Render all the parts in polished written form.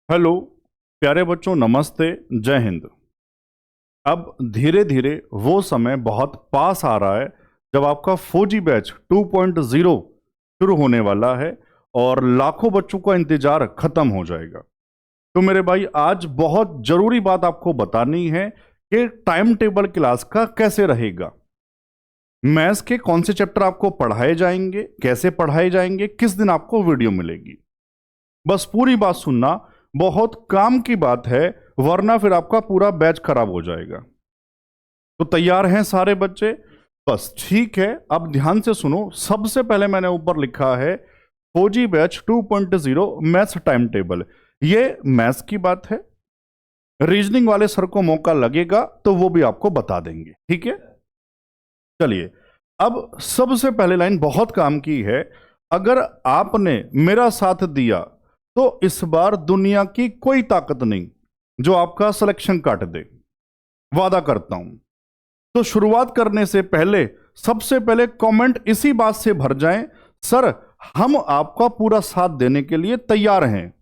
Hello प्यारे बच्चों, नमस्ते, जय हिंद। अब धीरे धीरे वो समय बहुत पास आ रहा है जब आपका फौजी बैच 2.0 शुरू होने वाला है और लाखों बच्चों का इंतजार खत्म हो जाएगा। तो मेरे भाई, आज बहुत जरूरी बात आपको बतानी है कि टाइम टेबल क्लास का कैसे रहेगा, मैथ्स के कौन से चैप्टर आपको पढ़ाए जाएंगे, कैसे पढ़ाए जाएंगे, किस दिन आपको वीडियो मिलेगी। बस पूरी बात सुनना, बहुत काम की बात है, वरना फिर आपका पूरा बैच खराब हो जाएगा। तो तैयार हैं सारे बच्चे? बस ठीक है, अब ध्यान से सुनो। सबसे पहले मैंने ऊपर लिखा है फौजी बैच 2.0 मैथ्स टाइम टेबल। ये मैथ्स की बात है। रीजनिंग वाले सर को मौका लगेगा तो वो भी आपको बता देंगे, ठीक है। चलिए, अब सबसे पहले लाइन बहुत काम की है। अगर आपने मेरा साथ दिया तो इस बार दुनिया की कोई ताकत नहीं जो आपका सिलेक्शन काट दे, वादा करता हूं। तो शुरुआत करने से पहले सबसे पहले कमेंट इसी बात से भर जाएं, सर हम आपका पूरा साथ देने के लिए तैयार हैं।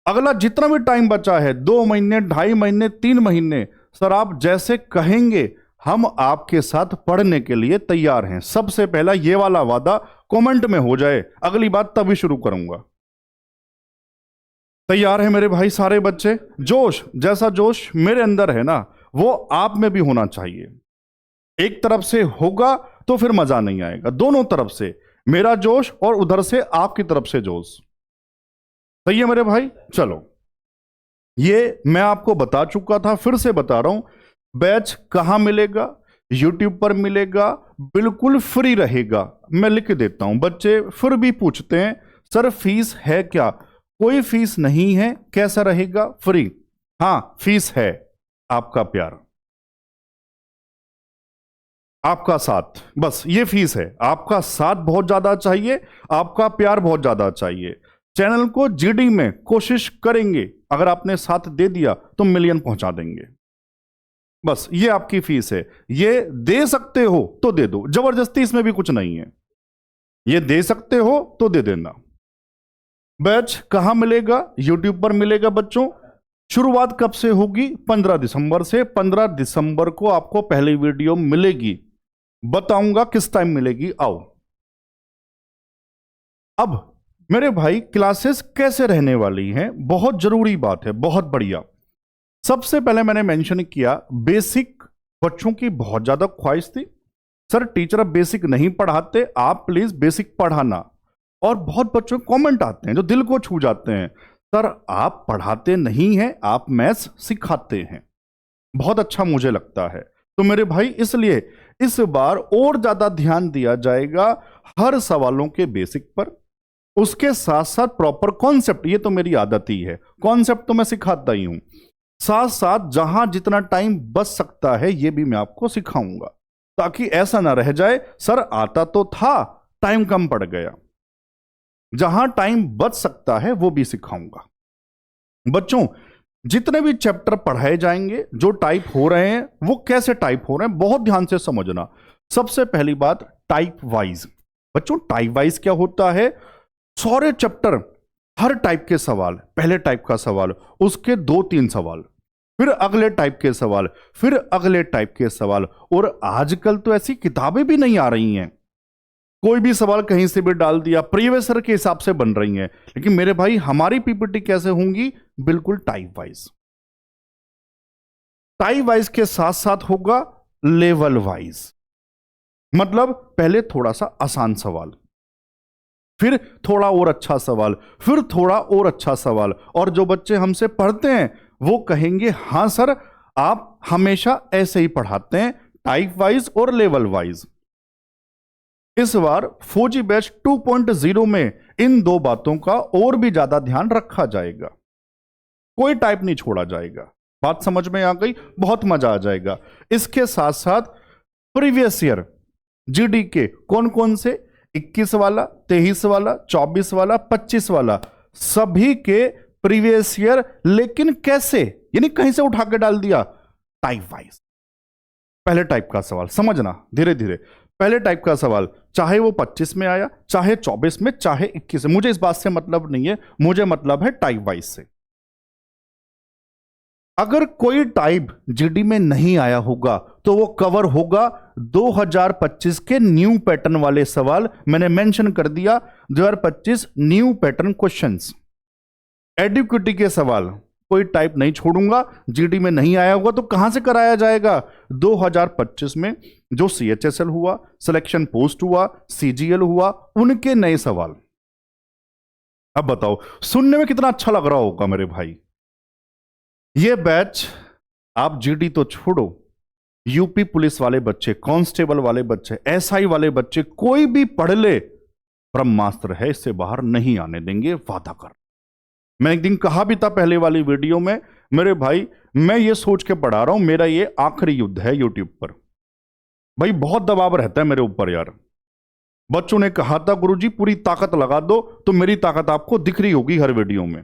अगला जितना भी टाइम बचा है, 2 महीने, 2.5 महीने, 3 महीने, सर आप जैसे कहेंगे हम आपके साथ पढ़ने के लिए तैयार हैं। सबसे पहला ये वाला वादा कमेंट में हो जाए, अगली बात तभी शुरू करूंगा। तैयार है मेरे भाई सारे बच्चे? जोश, जैसा जोश मेरे अंदर है ना, वो आप में भी होना चाहिए। एक तरफ से होगा तो फिर मजा नहीं आएगा, दोनों तरफ से, मेरा जोश और उधर से आपकी तरफ से जोश। सही है मेरे भाई? चलो, ये मैं आपको बता चुका था, फिर से बता रहा हूं। बैच कहां मिलेगा? यूट्यूब पर मिलेगा, बिल्कुल फ्री रहेगा। मैं लिख देता हूं, बच्चे फिर भी पूछते हैं सर फीस है क्या? कोई फीस नहीं है। कैसा रहेगा? फ्री। हां, फीस है। आपका प्यार, आपका साथ, बस ये फीस है। आपका साथ बहुत ज्यादा चाहिए, आपका प्यार बहुत ज्यादा चाहिए। चैनल को जीडी में कोशिश करेंगे, अगर आपने साथ दे दिया तो मिलियन पहुंचा देंगे। बस ये आपकी फीस है। ये दे सकते हो तो दे दो, जबरदस्ती इसमें भी कुछ नहीं है। ये दे सकते हो तो दे देना। बैच कहां मिलेगा? यूट्यूब पर मिलेगा बच्चों। शुरुआत कब से होगी? 15 दिसंबर से। 15 दिसंबर को आपको पहली वीडियो मिलेगी, बताऊंगा किस टाइम मिलेगी। आओ, अब मेरे भाई क्लासेस कैसे रहने वाली हैं, बहुत जरूरी बात है, बहुत बढ़िया। सबसे पहले मैंने मेंशन किया बेसिक। बच्चों की बहुत ज्यादा ख्वाहिश थी, सर टीचर अब बेसिक नहीं पढ़ाते, आप प्लीज बेसिक पढ़ाना। और बहुत बच्चों के कमेंट आते हैं जो दिल को छू जाते हैं, सर आप पढ़ाते नहीं हैं, आप मैथ्स सिखाते हैं। बहुत अच्छा मुझे लगता है। तो मेरे भाई, इसलिए इस बार और ज्यादा ध्यान दिया जाएगा हर सवालों के बेसिक पर। उसके साथ साथ प्रॉपर कॉन्सेप्ट, ये तो मेरी आदत ही है, कॉन्सेप्ट तो मैं सिखाता ही हूं। साथ साथ जहां जितना टाइम बच सकता है ये भी मैं आपको सिखाऊंगा, ताकि ऐसा ना रह जाए सर आता तो था, टाइम कम पड़ गया। जहां टाइम बच सकता है वो भी सिखाऊंगा। बच्चों, जितने भी चैप्टर पढ़ाए जाएंगे, जो टाइप हो रहे हैं, वो कैसे टाइप हो रहे हैं, बहुत ध्यान से समझना। सबसे पहली बात, टाइप वाइज। बच्चों, टाइप वाइज क्या होता है? सारे चैप्टर, हर टाइप के सवाल, पहले टाइप का सवाल, उसके 2-3 सवाल, फिर अगले टाइप के सवाल, फिर अगले टाइप के सवाल। और आजकल तो ऐसी किताबें भी नहीं आ रही हैं, कोई भी सवाल कहीं से भी डाल दिया, प्रीवियस ईयर के हिसाब से बन रही हैं। लेकिन मेरे भाई, हमारी पीपीटी कैसे होंगी? बिल्कुल टाइप वाइज। टाइप वाइज के साथ साथ होगा लेवल वाइज। मतलब पहले थोड़ा सा आसान सवाल, फिर थोड़ा और अच्छा सवाल, फिर थोड़ा और अच्छा सवाल। और जो बच्चे हमसे पढ़ते हैं वो कहेंगे हां सर आप हमेशा ऐसे ही पढ़ाते हैं, टाइप वाइज और लेवल वाइज। इस बार फौजी बैच 2.0 में इन दो बातों का और भी ज्यादा ध्यान रखा जाएगा। कोई टाइप नहीं छोड़ा जाएगा। बात समझ में आ गई? बहुत मजा आ जाएगा। इसके साथ साथ प्रीवियस ईयर जीडी के कौन कौन से, 21 वाला, 23 वाला, 24 वाला, 25 वाला, सभी के प्रीवियस ईयर। लेकिन कैसे? यानी कहीं से उठा के डाल दिया, टाइप वाइज। पहले टाइप का सवाल समझना धीरे धीरे। पहले टाइप का सवाल, चाहे वो 25 में आया, चाहे 24 में, चाहे 21 में, मुझे इस बात से मतलब नहीं है, मुझे मतलब है टाइप वाइज से। अगर कोई टाइप जीडी में नहीं आया होगा तो वो कवर होगा 2025 के न्यू पैटर्न वाले सवाल। मैंने मेंशन कर दिया 2025 न्यू पैटर्न क्वेश्चंस। एडुकेटी के सवाल कोई टाइप नहीं छोड़ूंगा, जीडी में नहीं आया होगा तो कहां से कराया जाएगा? 2025 में जो सीएचएसएल हुआ, सिलेक्शन पोस्ट हुआ, सीजीएल हुआ, उनके नए सवाल। अब बताओ सुनने में कितना अच्छा लग रहा होगा मेरे भाई। ये बैच आप जीडी तो छोड़ो, यूपी पुलिस वाले बच्चे, कांस्टेबल वाले बच्चे, एसआई वाले बच्चे, कोई भी पढ़ ले, ब्रह्मास्त्र है, इससे बाहर नहीं आने देंगे, वादा कर। मैं एक दिन कहा भी था पहले वाली वीडियो में, मेरे भाई मैं ये सोच के पढ़ा रहा हूं मेरा ये आखिरी युद्ध है यूट्यूब पर। भाई बहुत दबाव रहता है मेरे ऊपर यार। बच्चों ने कहा था गुरुजी पूरी ताकत लगा दो, तो मेरी ताकत आपको दिख रही होगी हर वीडियो में,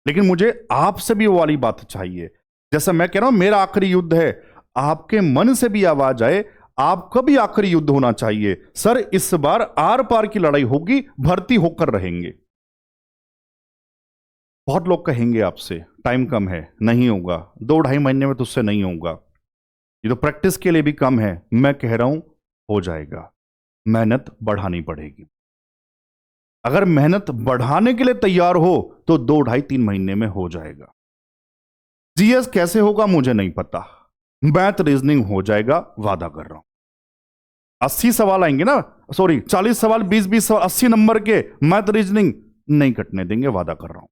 लेकिन मुझे आपसे भी वो वाली बात चाहिए। जैसा मैं कह रहा हूं मेरा आखिरी युद्ध है, आपके मन से भी आवाज आए आपका भी आखिरी युद्ध होना चाहिए। सर इस बार आर पार की लड़ाई होगी, भर्ती होकर रहेंगे। बहुत लोग कहेंगे आपसे टाइम कम है, नहीं होगा, 2-2.5 महीने में तुझसे नहीं होगा, ये तो प्रैक्टिस के लिए भी कम है। मैं कह रहा हूं हो जाएगा, मेहनत बढ़ानी पड़ेगी। अगर मेहनत बढ़ाने के लिए तैयार हो तो 2-2.5-3 महीने में हो जाएगा। जीएस कैसे होगा मुझे नहीं पता, मैथ रीजनिंग हो जाएगा, वादा कर रहा हूं। 80 सवाल आएंगे ना, सॉरी 40 सवाल, 20-20 सवाल, 80 नंबर के मैथ रीजनिंग नहीं कटने देंगे, वादा कर रहा हूं।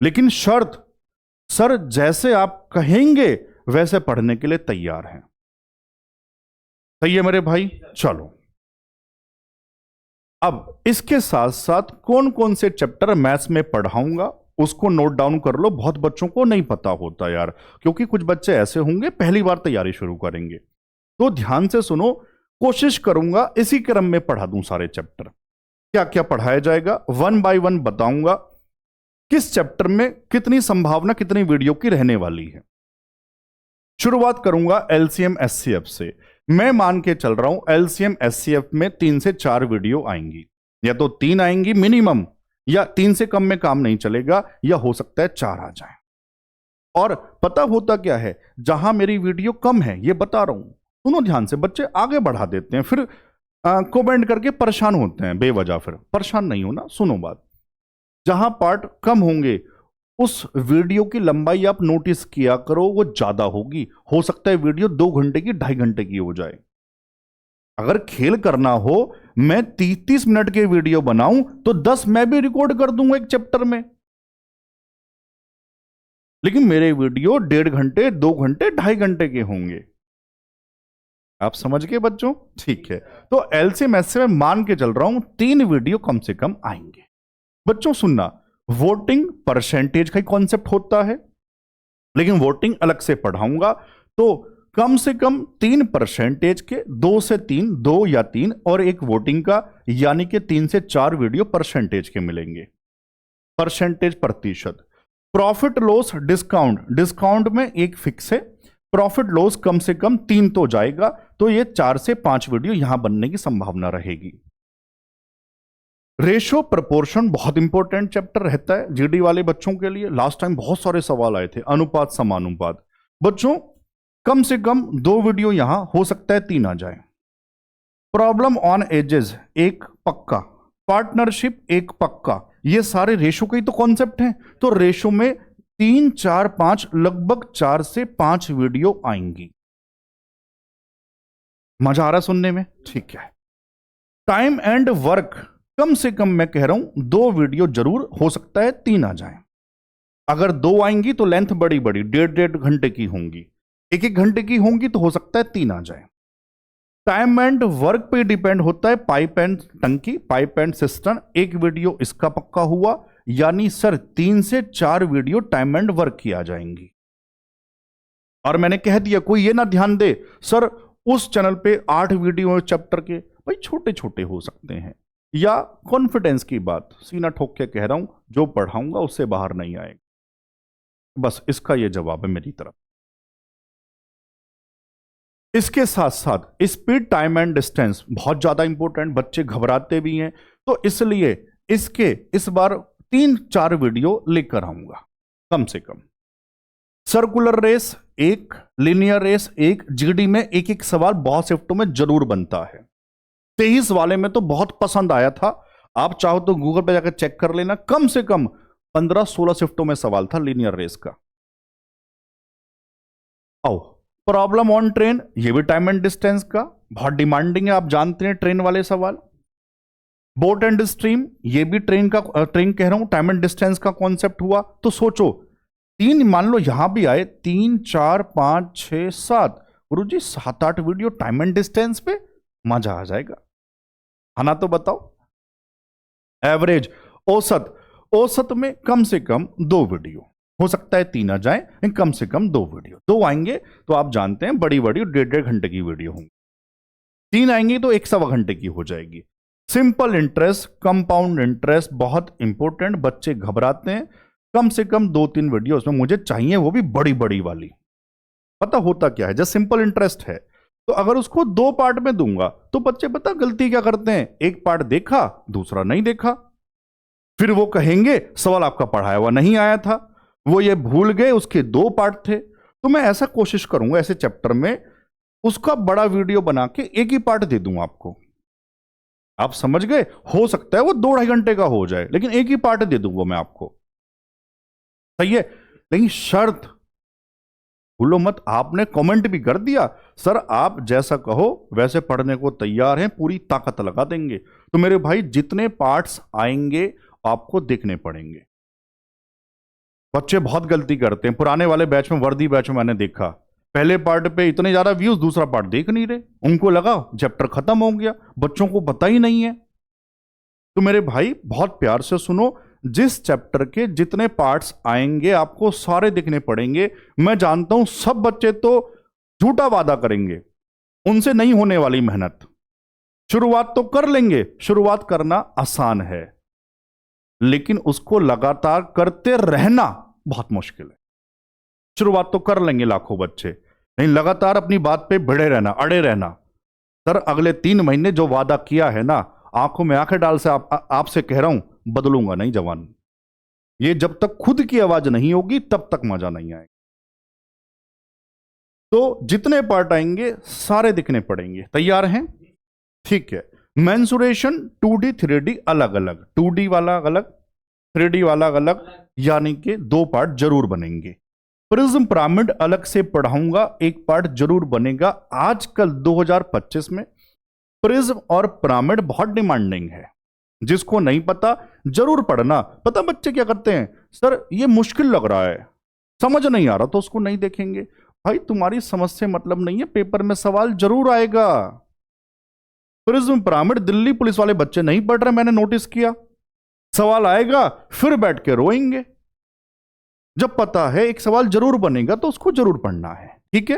लेकिन शर्त, सर जैसे आप कहेंगे वैसे पढ़ने के लिए तैयार हैं। सही है मेरे भाई? चलो अब इसके साथ साथ कौन कौन से चैप्टर मैथ्स में पढ़ाऊंगा उसको नोट डाउन कर लो। बहुत बच्चों को नहीं पता होता यार, क्योंकि कुछ बच्चे ऐसे होंगे पहली बार तैयारी शुरू करेंगे, तो ध्यान से सुनो। कोशिश करूंगा इसी क्रम में पढ़ा दूं सारे चैप्टर। क्या क्या पढ़ाया जाएगा 1 बाय 1 बताऊंगा, किस चैप्टर में कितनी संभावना कितनी वीडियो की रहने वाली है। शुरुआत करूंगा एलसीएम एचसीएफ से। मैं मान के चल रहा हूं एलसीएम एचसीएफ में 3 से 4 वीडियो आएंगी, या तो 3 आएंगी मिनिमम, या 3 से कम में काम नहीं चलेगा, या हो सकता है 4 आ जाए। और पता होता क्या है, जहां मेरी वीडियो कम है ये बता रहा हूं, सुनो ध्यान से, बच्चे आगे बढ़ा देते हैं, फिर कमेंट करके परेशान होते हैं बेवजह। फिर परेशान नहीं होना, सुनो बात। जहां पार्ट कम होंगे उस वीडियो की लंबाई आप नोटिस किया करो, वो ज्यादा होगी। हो सकता है वीडियो 2 घंटे की 2.5 घंटे की हो जाए। अगर खेल करना हो, मैं 30-30 मिनट के वीडियो बनाऊं तो 10 मैं भी रिकॉर्ड कर दूंगा एक चैप्टर में, लेकिन मेरे वीडियो 1.5 घंटे 2 घंटे 2.5 घंटे के होंगे। आप समझ गए बच्चों? ठीक है, तो एलसीएम एचसीएफ में मान के चल रहा हूं 3 वीडियो कम से कम आएंगे। बच्चों सुनना, वोटिंग परसेंटेज का कॉन्सेप्ट होता है, लेकिन वोटिंग अलग से पढ़ाऊंगा। तो कम से कम 3% के 2 से 3, 2 या 3 और एक वोटिंग का, यानी कि 3 से 4 वीडियो परसेंटेज के मिलेंगे। परसेंटेज प्रतिशत, प्रॉफिट लॉस डिस्काउंट, डिस्काउंट में एक फिक्स है, प्रॉफिट लॉस कम से कम 3 तो जाएगा, तो ये 4 से 5 वीडियो यहां बनने की संभावना रहेगी। रेशो प्रपोर्शन बहुत इंपॉर्टेंट चैप्टर रहता है जीडी वाले बच्चों के लिए। लास्ट टाइम बहुत सारे सवाल आए थे, अनुपात समानुपात। बच्चों कम से कम 2 वीडियो यहां, हो सकता है 3 आ जाए। प्रॉब्लम ऑन एजेस एक पक्का, पार्टनरशिप एक पक्का, ये सारे रेशो के ही तो कॉन्सेप्ट हैं। तो रेशो में 3, 4, 5, लगभग 4 से 5 वीडियो आएंगी। मजा आ रहा सुनने में? ठीक है। टाइम एंड वर्क, कम से कम मैं कह रहा हूं 2 वीडियो जरूर, हो सकता है 3 आ जाएं। अगर 2 आएंगी तो लेंथ बड़ी बड़ी 1.5 घंटे की होंगी, 1-1 घंटे की होंगी तो हो सकता है 3 आ जाए। टाइम एंड वर्क पे डिपेंड होता है, पाइप एंड टंकी, पाइप एंड सिस्टम, एक वीडियो इसका पक्का हुआ, यानी सर 3 से 4 वीडियो टाइम एंड वर्क की आ जाएंगी। और मैंने कह दिया कोई ये ना ध्यान दे सर उस चैनल पे 8 वीडियो चैप्टर के, भाई छोटे छोटे हो सकते हैं, या कॉन्फिडेंस की बात, सीना ठोक के कह रहा हूं जो पढ़ाऊंगा उससे बाहर नहीं आएगा। बस इसका ये जवाब है मेरी तरफ। इसके साथ साथ स्पीड, टाइम एंड डिस्टेंस बहुत ज्यादा इंपॉर्टेंट, बच्चे घबराते भी हैं, तो इसलिए इसके इस बार 3-4 वीडियो लेकर आऊंगा कम से कम। सर्कुलर रेस एक, लिनियर रेस एक, जीडी में एक एक सवाल बहुत शिफ्टों में जरूर बनता है। 23 वाले में तो बहुत पसंद आया था, आप चाहो तो गूगल पे जाकर चेक कर लेना, कम से कम 15-16 शिफ्टों में सवाल था लिनियर रेस का। आओ, प्रॉब्लम ऑन ट्रेन, ये भी टाइम एंड डिस्टेंस का बहुत डिमांडिंग है, आप जानते हैं ट्रेन वाले सवाल। बोट एंड स्ट्रीम, ये भी ट्रेन कह रहा हूं, टाइम एंड डिस्टेंस का कॉन्सेप्ट हुआ। तो सोचो, 3 मान लो यहां भी आए, 3, 4, 5, 6, 7, गुरुजी 7-8 वीडियो टाइम एंड डिस्टेंस पे, मजा आ जाएगा, है ना? तो बताओ, एवरेज, औसत, औसत में कम से कम 2 वीडियो, हो सकता है 3 आ जाए, लेकिन कम से कम 2 वीडियो, 2 आएंगे तो आप जानते हैं बड़ी बड़ी 1.5 घंटे की वीडियो होंगी, 3 आएंगे तो 1 सवा घंटे की हो जाएगी। सिंपल इंटरेस्ट, कंपाउंड इंटरेस्ट बहुत इंपॉर्टेंट, बच्चे घबराते हैं, कम से कम 2-3 वीडियो उसमें मुझे चाहिए, वो भी बड़ी बड़ी वाली। पता होता क्या है, जब सिंपल इंटरेस्ट है तो अगर उसको 2 पार्ट में दूंगा तो बच्चे पता गलती क्या करते हैं, एक पार्ट देखा, दूसरा नहीं देखा, फिर वो कहेंगे सवाल आपका पढ़ाया हुआ नहीं आया था, वो ये भूल गए उसके 2 पार्ट थे। तो मैं ऐसा कोशिश करूंगा ऐसे चैप्टर में उसका बड़ा वीडियो बना के एक ही पार्ट दे दूं आपको, आप समझ गए? हो सकता है वो 2-2.5 घंटे का हो जाए, लेकिन एक ही पार्ट दे दूंगा मैं आपको, सही है? लेकिन शर्त भूलो मत, आपने कमेंट भी कर दिया सर आप जैसा कहो वैसे पढ़ने को तैयार हैं, पूरी ताकत लगा देंगे, तो मेरे भाई जितने पार्ट्स आएंगे आपको देखने पड़ेंगे। बच्चे बहुत गलती करते हैं, पुराने वाले बैच में, वर्दी बैच में मैंने देखा, पहले पार्ट पे इतने ज्यादा व्यूज, दूसरा पार्ट देख नहीं रहे, उनको लगा चैप्टर खत्म हो गया, बच्चों को पता ही नहीं है। तो मेरे भाई बहुत प्यार से सुनो, जिस चैप्टर के जितने पार्ट्स आएंगे आपको सारे देखने पड़ेंगे। मैं जानता हूं सब बच्चे तो झूठा वादा करेंगे, उनसे नहीं होने वाली मेहनत, शुरुआत तो कर लेंगे, शुरुआत करना आसान है, लेकिन उसको लगातार करते रहना बहुत मुश्किल है। शुरुआत तो कर लेंगे लाखों बच्चे, लेकिन लगातार अपनी बात पे भिड़े रहना, अड़े रहना, सर अगले 3 महीने जो वादा किया है ना, आंखों में आंखें डाल से आपसे कह रहा हूं, बदलूंगा नहीं जवान, ये जब तक खुद की आवाज नहीं होगी तब तक मजा नहीं आएगा। तो जितने पार्ट आएंगे सारे दिखने पड़ेंगे, तैयार हैं? ठीक है। मेंसुरेशन 2D 3D अलग अलग, 2D वाला अलग, 3D वाला अलग, यानी कि 2 पार्ट जरूर बनेंगे। प्रिज्म पिरामिड अलग से पढ़ाऊंगा, एक पार्ट जरूर बनेगा। आजकल 2025 में प्रिज्म और पिरामिड बहुत डिमांडिंग है, जिसको नहीं पता जरूर पढ़ना। पता बच्चे क्या करते हैं, सर ये मुश्किल लग रहा है, समझ नहीं आ रहा, तो उसको नहीं देखेंगे। भाई तुम्हारी समझ से मतलब नहीं है, पेपर में सवाल जरूर आएगा। प्रिज्म पिरामिड दिल्ली पुलिस वाले बच्चे नहीं पढ़ रहे, मैंने नोटिस किया, सवाल आएगा फिर बैठ के रोएंगे। जब पता है एक सवाल जरूर बनेगा तो उसको जरूर पढ़ना है, ठीक है?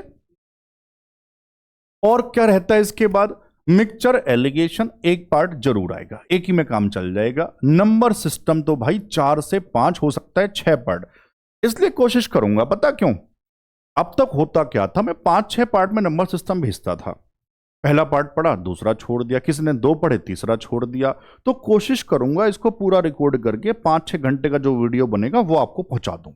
और क्या रहता है इसके बाद, मिक्सचर एलिगेशन एक पार्ट जरूर आएगा, एक ही में काम चल जाएगा। नंबर सिस्टम तो भाई 4 से 5 हो सकता है 6 पार्ट, इसलिए कोशिश करूंगा, पता क्यों, अब तक होता क्या था, मैं 5-6 पार्ट में नंबर सिस्टम भेजता था, पहला पार्ट पढ़ा, दूसरा छोड़ दिया, किसी ने 2 पढ़े, तीसरा छोड़ दिया। तो कोशिश करूंगा इसको पूरा रिकॉर्ड करके 5-6 घंटे का जो वीडियो बनेगा वो आपको पहुंचा दूं।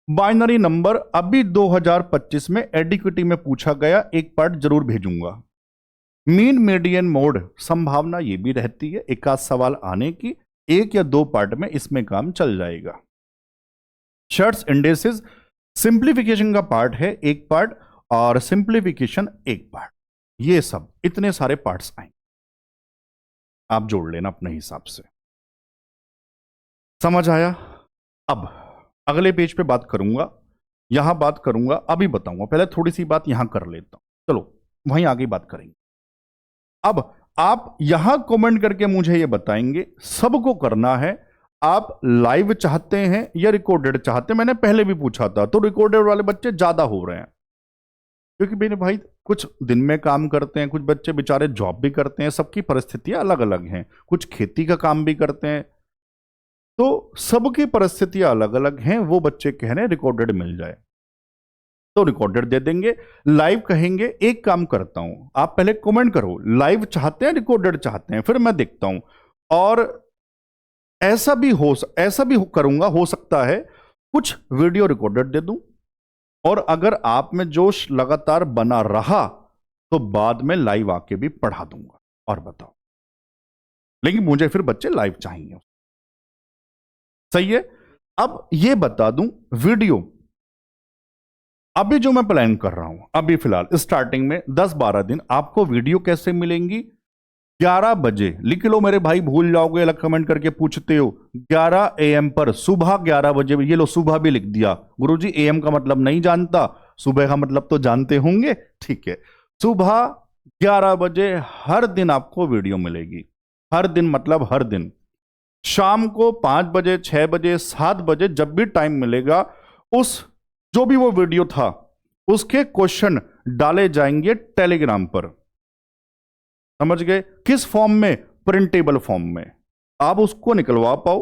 बाइनरी नंबर अभी 2025 में एडिक्विटी में पूछा गया, एक पार्ट जरूर भेजूंगा। मीन मीडियन मोड संभावना ये भी रहती है, 1 सवाल आने की, 1 या 2 पार्ट में इसमें काम चल जाएगा। शर्ट्स इंडेसिस सिंप्लीफिकेशन का पार्ट है, 1 पार्ट, और सिंप्लीफिकेशन 1 पार्ट। ये सब इतने सारे पार्ट्स आएंगे, आप जोड़ लेना अपने हिसाब से। समझ आया? अब अगले पेज पे बात करूंगा, यहां बात करूंगा, अभी बताऊंगा, पहले थोड़ी सी बात यहां कर लेता हूं, चलो वहीं आगे बात करेंगे। अब आप यहां कमेंट करके मुझे ये बताएंगे, सबको करना है, आप लाइव चाहते हैं या रिकॉर्डेड चाहते हैं? मैंने पहले भी पूछा था, तो रिकॉर्डेड वाले बच्चे ज्यादा हो रहे हैं, क्योंकि मेरे भाई कुछ दिन में काम करते हैं, कुछ बच्चे बेचारे जॉब भी करते हैं, सबकी परिस्थितियां अलग अलग हैं, कुछ खेती का काम भी करते हैं, तो सबकी परिस्थितियां अलग अलग हैं। वो बच्चे कह रहे हैं रिकॉर्डेड मिल जाए, तो रिकॉर्डेड दे देंगे। लाइव कहेंगे, एक काम करता हूं, आप पहले कमेंट करो लाइव चाहते हैं रिकॉर्डेड चाहते हैं, फिर मैं देखता हूं। और ऐसा भी करूंगा, हो सकता है कुछ वीडियो रिकॉर्डेड दे दूं, और अगर आप में जोश लगातार बना रहा तो बाद में लाइव आके भी पढ़ा दूंगा और बताओ। लेकिन मुझे फिर बच्चे लाइव चाहिए। सही है। अब ये बता दूं, वीडियो अभी जो मैं प्लान कर रहा हूं, अभी फिलहाल स्टार्टिंग में 10-12 दिन आपको वीडियो कैसे मिलेंगी? 11 बजे लिख लो मेरे भाई, भूल जाओगे, अलग कमेंट करके पूछते हो। 11 AM पर, सुबह 11 बजे। ये लो सुबह भी लिख दिया। गुरुजी AM का मतलब नहीं जानता, सुबह का मतलब तो जानते होंगे। ठीक है, सुबह 11 बजे हर दिन आपको वीडियो मिलेगी। हर दिन मतलब हर दिन। शाम को 5 बजे, 6 बजे, 7 बजे, जब भी टाइम मिलेगा, उस जो भी वो वीडियो था उसके क्वेश्चन डाले जाएंगे टेलीग्राम पर। समझ गए? किस फॉर्म में? प्रिंटेबल फॉर्म में। आप उसको निकलवा पाओ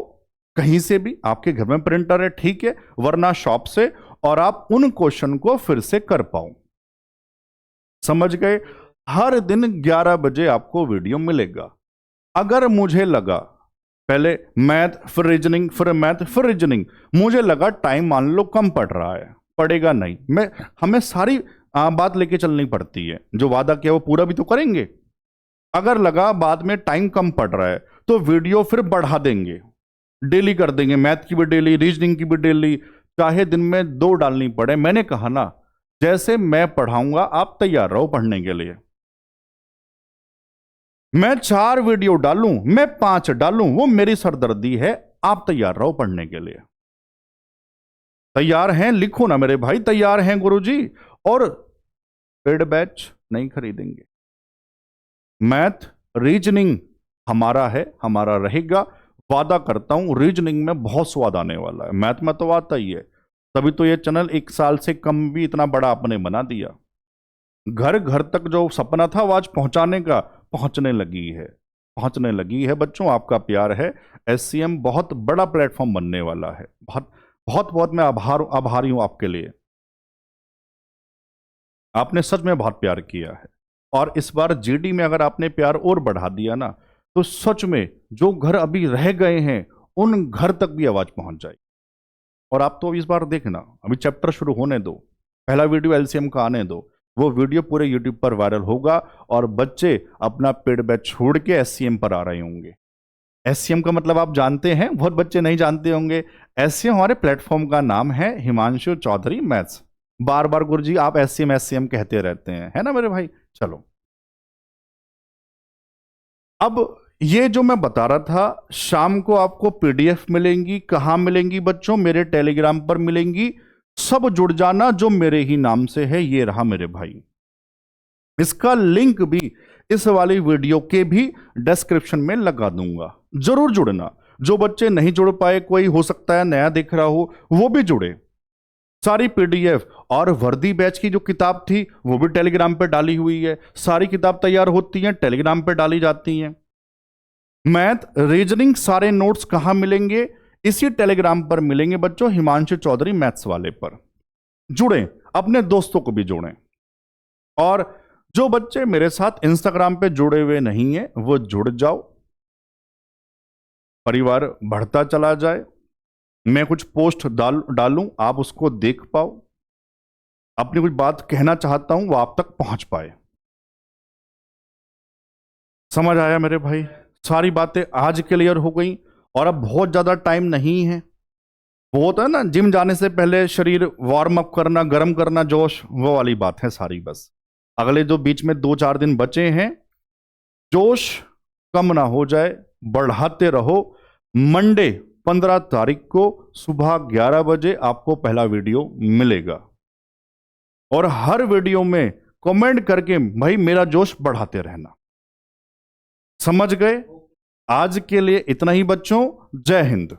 कहीं से भी, आपके घर में प्रिंटर है ठीक है, वरना शॉप से, और आप उन क्वेश्चन को फिर से कर पाओ। समझ गए? हर दिन 11 बजे आपको वीडियो मिलेगा। अगर मुझे लगा पहले मैथ फिर रीजनिंग, फिर मैथ फिर रीजनिंग, मुझे लगा टाइम मान लो कम पड़ रहा है, पड़ेगा नहीं, हमें सारी बात लेके चलनी पड़ती है, जो वादा किया वो पूरा भी तो करेंगे। अगर लगा बाद में टाइम कम पड़ रहा है तो वीडियो फिर बढ़ा देंगे, डेली कर देंगे, मैथ की भी डेली, रीजनिंग की भी डेली, चाहे दिन में 2 डालनी पड़े। मैंने कहा ना, जैसे मैं पढ़ाऊंगा आप तैयार रहो पढ़ने के लिए। मैं 4 वीडियो डालूं, मैं 5 डालूं, वो मेरी सरदर्दी है, आप तैयार रहो पढ़ने के लिए। तैयार हैं? लिखो ना मेरे भाई, तैयार हैं गुरुजी। और पेड बैच नहीं खरीदेंगे। मैथ रीजनिंग हमारा है, हमारा रहेगा, वादा करता हूं। रीजनिंग में बहुत स्वाद आने वाला है, मैथ में तो आता ही है, तभी तो ये चैनल 1 साल से कम भी इतना बड़ा आपने बना दिया। घर घर तक जो सपना था वो आज पहुंचाने का, पहुंचने लगी है, पहुंचने लगी है बच्चों। आपका प्यार है, SCM बहुत बड़ा प्लेटफॉर्म बनने वाला है। बहुत बहुत बहुत मैं आभारी हूं आपके लिए। आपने सच में बहुत प्यार किया है, और इस बार GD में अगर आपने प्यार और बढ़ा दिया ना, तो सच में जो घर अभी रह गए हैं उन घर तक भी आवाज पहुंच जाएगी। और आप तो इस बार देखना, अभी चैप्टर शुरू होने दो, पहला वीडियो LCM का आने दो, वो वीडियो पूरे YouTube पर वायरल होगा, और बच्चे अपना पेड बैच छोड़ के SCM पर आ रहे होंगे। SCM का मतलब आप जानते हैं, बहुत बच्चे नहीं जानते होंगे। SCM हमारे प्लेटफॉर्म का नाम है, हिमांशु चौधरी मैथ्स। बार बार गुरुजी आप SCM कहते रहते हैं, है ना मेरे भाई। चलो, अब ये जो मैं बता रहा था, शाम को आपको PDF मिलेंगी। कहां मिलेंगी बच्चों? मेरे टेलीग्राम पर मिलेंगी। सब जुड़ जाना, जो मेरे ही नाम से है, ये रहा मेरे भाई। इसका लिंक भी इस वाली वीडियो के भी डिस्क्रिप्शन में लगा दूंगा, जरूर जुड़ना। जो बच्चे नहीं जुड़ पाए, कोई हो सकता है नया दिख रहा हो, वो भी जुड़े। सारी PDF और वर्दी बैच की जो किताब थी वो भी टेलीग्राम पे डाली हुई है। सारी किताब तैयार होती है, टेलीग्राम पे डाली जाती हैं। मैथ रीजनिंग सारे नोट्स कहां मिलेंगे? इसी टेलीग्राम पर मिलेंगे बच्चों, हिमांशु चौधरी मैथ्स वाले पर। जुड़ें, अपने दोस्तों को भी जोड़ें। और जो बच्चे मेरे साथ इंस्टाग्राम पे जुड़े हुए नहीं है, वो जुड़ जाओ, परिवार बढ़ता चला जाए। मैं कुछ पोस्ट डालूं, आप उसको देख पाओ, अपनी कुछ बात कहना चाहता हूं वो आप तक पहुंच पाए। समझ आया मेरे भाई? सारी बातें आज क्लियर हो गई, और अब बहुत ज्यादा टाइम नहीं है। वो होता है ना, जिम जाने से पहले शरीर वार्म अप करना, गर्म करना, जोश, वो वाली बात है सारी। बस अगले जो बीच में 2-4 दिन बचे हैं, जोश कम ना हो जाए, बढ़ाते रहो। मंडे 15 तारीख को सुबह 11 बजे आपको पहला वीडियो मिलेगा, और हर वीडियो में कमेंट करके भाई मेरा जोश बढ़ाते रहना। समझ गए? आज के लिए इतना ही बच्चों, जय हिंद।